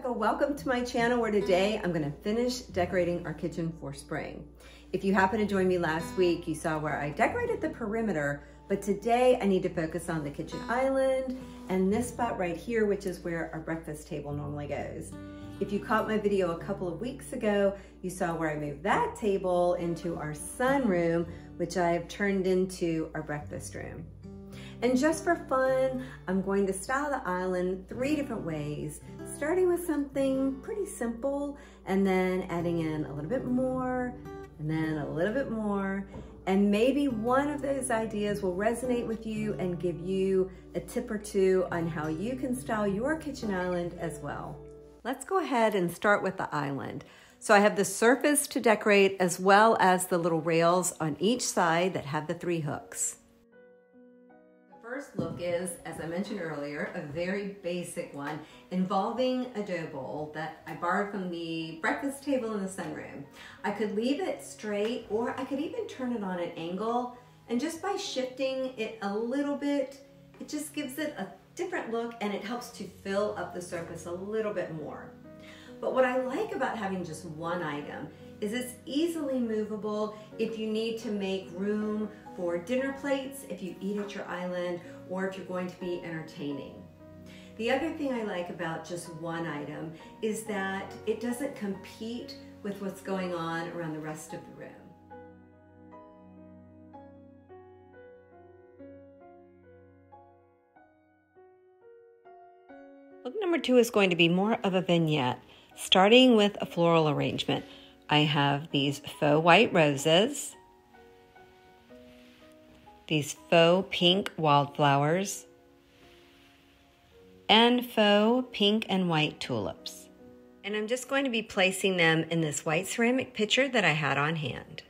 Rebecca, welcome to my channel where today I'm gonna finish decorating our kitchen for spring. If you happened to join me last week, you saw where I decorated the perimeter, but today I need to focus on the kitchen island and this spot right here, which is where our breakfast table normally goes. If you caught my video a couple of weeks ago, you saw where I moved that table into our sunroom, which I have turned into our breakfast room. And just for fun, I'm going to style the island 3 different ways, starting with something pretty simple and then adding in a little bit more and then a little bit more. And maybe one of those ideas will resonate with you and give you a tip or two on how you can style your kitchen island as well. Let's go ahead and start with the island. So I have the surface to decorate as well as the little rails on each side that have the 3 hooks. First look is, as I mentioned earlier, a very basic one involving a dough bowl that I borrowed from the breakfast table in the sunroom. I could leave it straight or I could even turn it on an angle, and just by shifting it a little bit, it just gives it a different look and it helps to fill up the surface a little bit more. But what I like about having just one item is it's easily movable if you need to make room for dinner plates, if you eat at your island, or if you're going to be entertaining. The other thing I like about just one item is that it doesn't compete with what's going on around the rest of the room. Look number 2 is going to be more of a vignette, starting with a floral arrangement. I have these faux white roses, these faux pink wildflowers, and faux pink and white tulips. And I'm just going to be placing them in this white ceramic pitcher that I had on hand.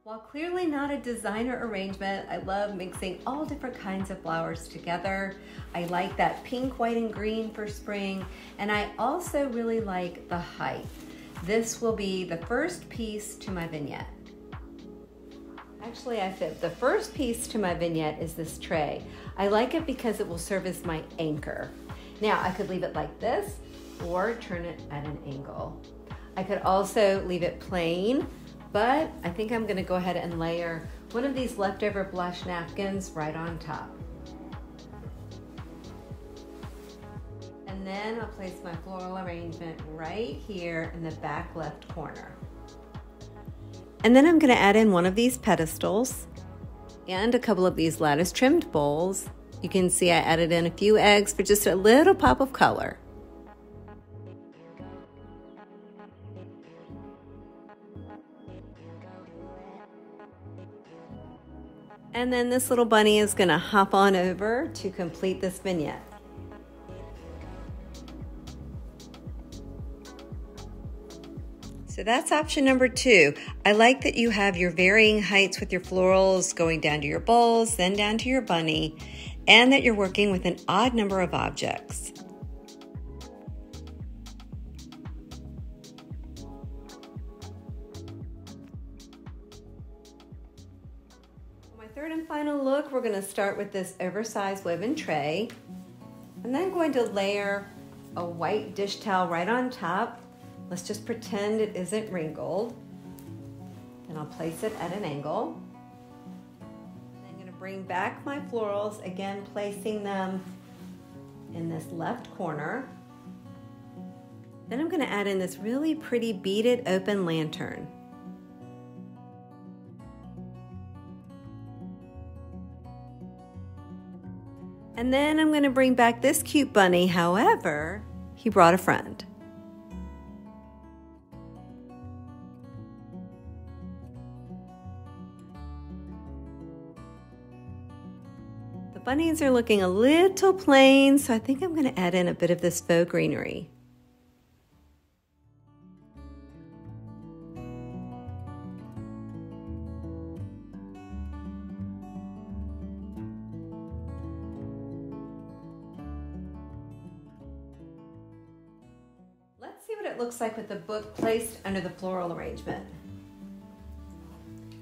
While clearly not a designer arrangement, I love mixing all different kinds of flowers together. I like that pink, white, and green for spring, and I also really like the height. This will be the first piece to my vignette. Actually, I said the first piece to my vignette is this tray. I like it because it will serve as my anchor. Now, I could leave it like this or turn it at an angle. I could also leave it plain, but I think I'm gonna go ahead and layer one of these leftover blush napkins right on top. And then I'll place my floral arrangement right here in the back left corner. And then I'm gonna add in one of these pedestals and a couple of these lattice trimmed bowls. You can see I added in a few eggs for just a little pop of color. And then this little bunny is gonna hop on over to complete this vignette. So that's option number 2. I like that you have your varying heights with your florals going down to your bowls, then down to your bunny, and that you're working with an odd number of objects. Third and final look, we're going to start with this oversized woven tray. I'm then going to layer a white dish towel right on top. Let's just pretend it isn't wrinkled. And I'll place it at an angle. I'm going to bring back my florals, again placing them in this left corner. Then I'm going to add in this really pretty beaded open lantern. And then I'm going to bring back this cute bunny. However, he brought a friend. The bunnies are looking a little plain, so I think I'm going to add in a bit of this faux greenery. what it looks like with the book placed under the floral arrangement.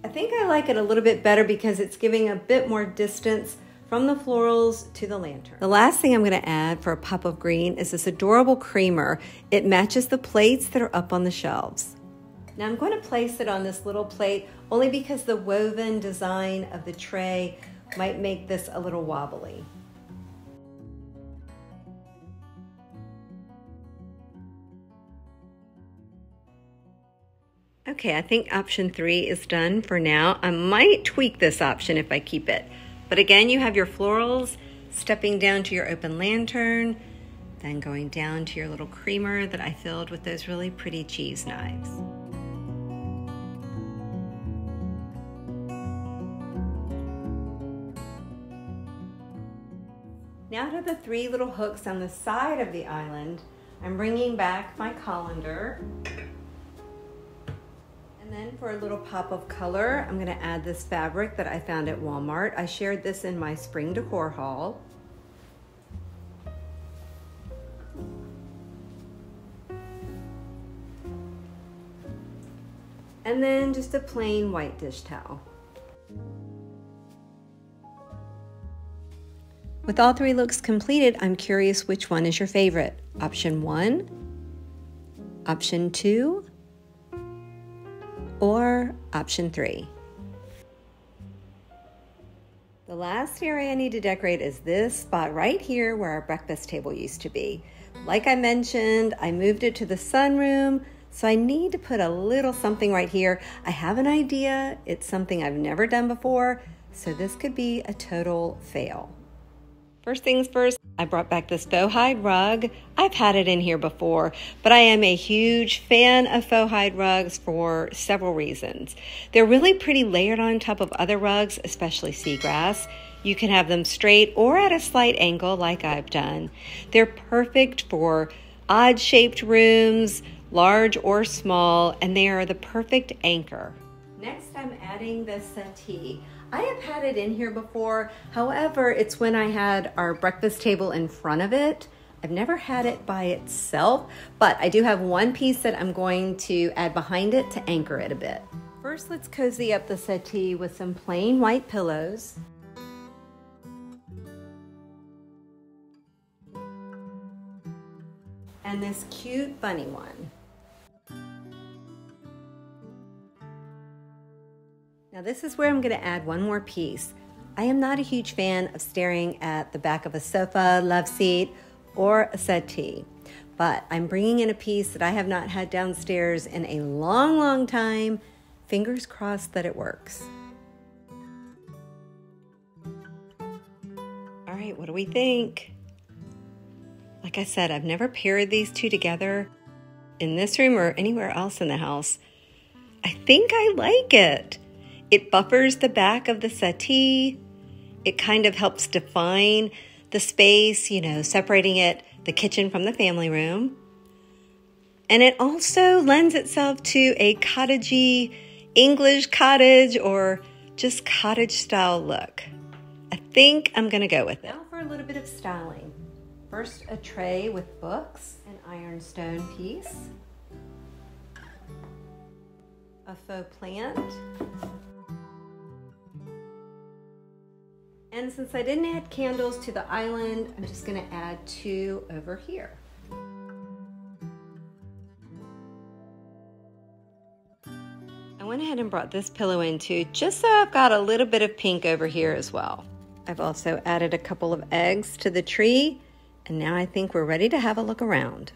I think I like it a little bit better because it's giving a bit more distance from the florals to the lantern. The last thing I'm going to add for a pop of green is this adorable creamer. It matches the plates that are up on the shelves. Now I'm going to place it on this little plate only because the woven design of the tray might make this a little wobbly. Okay, I think option 3 is done for now. I might tweak this option if I keep it. But again, you have your florals stepping down to your open lantern, then going down to your little creamer that I filled with those really pretty cheese knives. Now to the 3 little hooks on the side of the island, I'm bringing back my colander. And then for a little pop of color, I'm going to add this fabric that I found at Walmart. I shared this in my spring decor haul. And then just a plain white dish towel. With all 3 looks completed, I'm curious which one is your favorite. Option 1, option 2, or option 3. The last area I need to decorate is this spot right here where our breakfast table used to be. Like I mentioned, I moved it to the sunroom, so I need to put a little something right here. I have an idea. It's something I've never done before, so this could be a total fail. First things first, I brought back this faux hide rug. I've had it in here before, but I am a huge fan of faux hide rugs for several reasons. They're really pretty layered on top of other rugs, especially seagrass. You can have them straight or at a slight angle like I've done. They're perfect for odd-shaped rooms, large or small, and they are the perfect anchor. Next, I'm adding the settee. I have had it in here before. However, it's when I had our breakfast table in front of it. I've never had it by itself, but I do have one piece that I'm going to add behind it to anchor it a bit. First, let's cozy up the settee with some plain white pillows. And this cute bunny one. Now this is where I'm going to add one more piece. I am not a huge fan of staring at the back of a sofa, love seat, or a settee, but I'm bringing in a piece that I have not had downstairs in a long, long time. Fingers crossed that it works. All right, what do we think? Like I said, I've never paired these two together in this room or anywhere else in the house. I think I like it. It buffers the back of the settee. It kind of helps define the space, you know, separating the kitchen from the family room. And it also lends itself to a cottagey English cottage or just cottage style look. I think I'm gonna go with it. Now for a little bit of styling. First, a tray with books, an ironstone piece, a faux plant, and since I didn't add candles to the island, I'm just going to add 2 over here. I went ahead and brought this pillow in too, just so I've got a little bit of pink over here as well. I've also added a couple of eggs to the tree, and now I think we're ready to have a look around.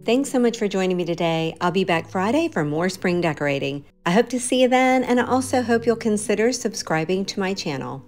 Thanks so much for joining me today. I'll be back Friday for more spring decorating. I hope to see you then, and I also hope you'll consider subscribing to my channel.